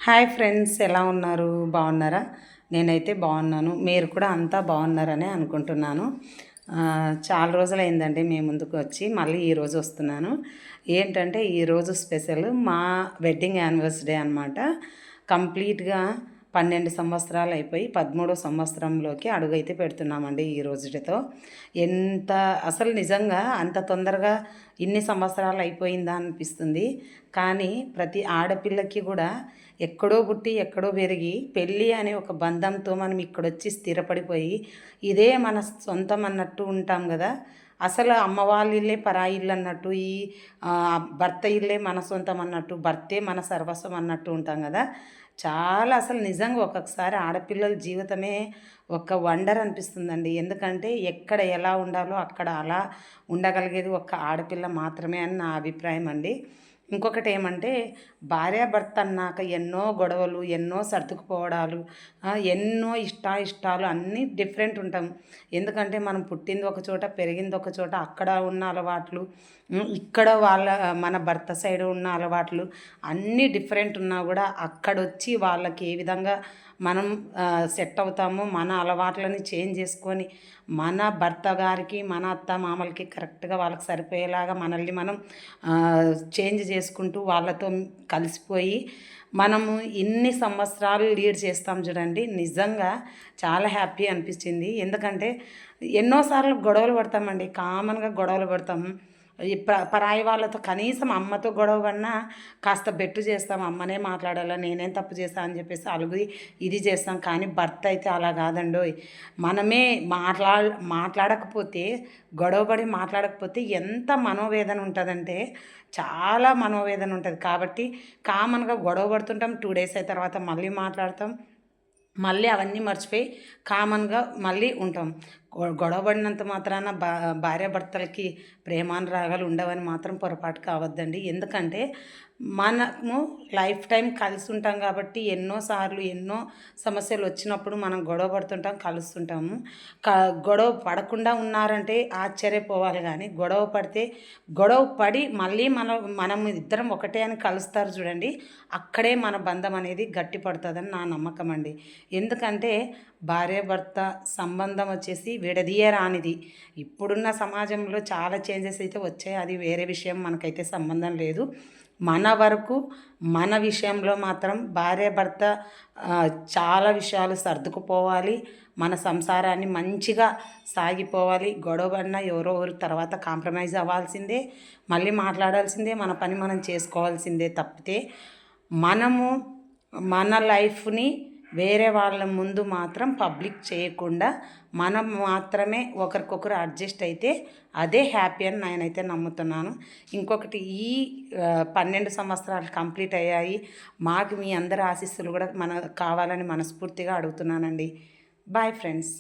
Hi friends, ఎలా ఉన్నారు? బాగున్నారా? నేనైతే బాగున్నాను. మీరు కూడా అంతా బాగున్నారని అనుకుంటున్నాను. చాలా రోజులైందండి మీ ముందుకు వచ్చి, మళ్ళీ ఈరోజు వస్తున్నాను. ఏంటంటే ఈరోజు స్పెషల్ మా వెడ్డింగ్ యానివర్సరీ అనమాట. కంప్లీట్గా 12 సంవత్సరాలు అయిపోయి 13వ సంవత్సరంలోకి అడుగైతే పెడుతున్నామండి ఈ రోజుతో. ఎంత అసలు నిజంగా అంత తొందరగా ఇన్ని సంవత్సరాలు అయిపోయిందా అనిపిస్తుంది. కానీ ప్రతి ఆడపిల్లకి కూడా ఎక్కడో పుట్టి ఎక్కడో పెరిగి పెళ్ళి అనే ఒక బంధంతో మనం ఇక్కడొచ్చి స్థిరపడిపోయి ఇదే మన సొంతం అన్నట్టు ఉంటాం కదా. అసలు అమ్మ వాళ్ళ ఇల్లే పరాయి ఇల్లు అన్నట్టు, ఈ భర్త ఇల్లే మన సొంతం అన్నట్టు, భర్తే మన సర్వస్వం అన్నట్టు ఉంటాం కదా. చాలా అసలు నిజంగా ఒక్కొక్కసారి ఆడపిల్లల జీవితమే ఒక వండర్ అనిపిస్తుందండి. ఎందుకంటే ఎక్కడ ఎలా ఉండాలో అక్కడ అలా ఉండగలిగేది ఒక ఆడపిల్ల మాత్రమే అని నా అభిప్రాయం అండి. ఇంకొకటి ఏమంటే, భార్యాభర్త అన్నాక ఎన్నో గొడవలు, ఎన్నో సర్దుకుపోవడాలు, ఎన్నో ఇష్టాయిష్టాలు అన్నీ డిఫరెంట్ ఉంటాం. ఎందుకంటే మనం పుట్టింది ఒక చోట, పెరిగింది ఒక చోట, అక్కడ ఉన్న అలవాట్లు, ఇక్కడ మన భర్త సైడ్ ఉన్న అలవాట్లు అన్నీ డిఫరెంట్ ఉన్నా కూడా అక్కడొచ్చి వాళ్ళకి ఏ విధంగా మనం సెట్ అవుతామో, మన అలవాట్లని చేంజ్ చేసుకొని మన భర్త గారికి, మన అత్త మామలకి కరెక్ట్గా వాళ్ళకి సరిపోయేలాగా మనల్ని మనం చేంజ్ చేసుకుంటూ వాళ్ళతో కలిసిపోయి మనము ఇన్ని సంవత్సరాలు లీడ్ చేస్తాం చూడండి. నిజంగా చాలా హ్యాపీ అనిపించింది. ఎందుకంటే ఎన్నోసార్లు గొడవలు పడతామండి, కామన్గా గొడవలు పడతాము. ఈ పరాయి వాళ్ళతో కనీసం అమ్మతో గొడవ పడినా కాస్త బెట్టు చేస్తాం, అమ్మనే మాట్లాడాలా, నేనేం తప్పు చేస్తా అని చెప్పేసి అలుగు ఇది చేస్తాం. కానీ భర్త అయితే అలా కాదండోయ్. మనమే మాట్లాడకపోతే, గొడవపడి మాట్లాడకపోతే ఎంత మనోవేదన ఉంటుందంటే చాలా మనోవేదన ఉంటుంది. కాబట్టి కామన్గా గొడవ పడుతుంటాం, 2 డేస్ అయిన తర్వాత మళ్ళీ మాట్లాడతాం, మళ్ళీ అవన్నీ మర్చిపోయి కామన్గా మళ్ళీ ఉంటాం. గొడవపడినంత మాత్రాన భార్యాభర్తలకి ప్రేమానురాగాలు ఉండవని మాత్రం పొరపాటు కావద్దండి. ఎందుకంటే మనము లైఫ్ టైం కలిసి ఉంటాం కాబట్టి ఎన్నోసార్లు ఎన్నో సమస్యలు వచ్చినప్పుడు మనం గొడవ పడుతుంటాం, కలుస్తుంటాము. గొడవ పడకుండా ఉన్నారంటే ఆశ్చర్యపోవాలి. కానీ గొడవ పడి మళ్ళీ మనం ఇద్దరం ఒకటే అని కలుస్తారు చూడండి, అక్కడే మన బంధం అనేది గట్టి పడుతుందని నా నమ్మకం అండి. ఎందుకంటే భార్యాభర్త సంబంధం వచ్చేసి విడదీయరానిది. ఇప్పుడున్న సమాజంలో చాలా చేంజెస్ అయితే వచ్చాయి, అది వేరే విషయం, మనకైతే సంబంధం లేదు. మన వరకు మన విషయంలో మాత్రం భార్యాభర్త చాలా విషయాలు సర్దుకుపోవాలి, మన సంసారాన్ని మంచిగా సాగిపోవాలి. గొడవపడినా ఎవరో ఒకరు తర్వాత కాంప్రమైజ్ అవ్వాల్సిందే, మళ్ళీ మాట్లాడాల్సిందే, మన పని మనం చేసుకోవాల్సిందే. తప్పితే మనము మన లైఫ్ని వేరే వాళ్ళ ముందు మాత్రం పబ్లిక్ చేయకుండా మనం మాత్రమే ఒకరికొకరు అడ్జస్ట్ అయితే అదే హ్యాపీ అని నేనైతే నమ్ముతున్నాను. ఇంకొకటి, ఈ 12 సంవత్సరాలు కంప్లీట్ అయ్యాయి. మాకు మీ అందరి ఆశీస్సులు కూడా కావాలని మనస్ఫూర్తిగా అడుగుతున్నానండి. Bye friends.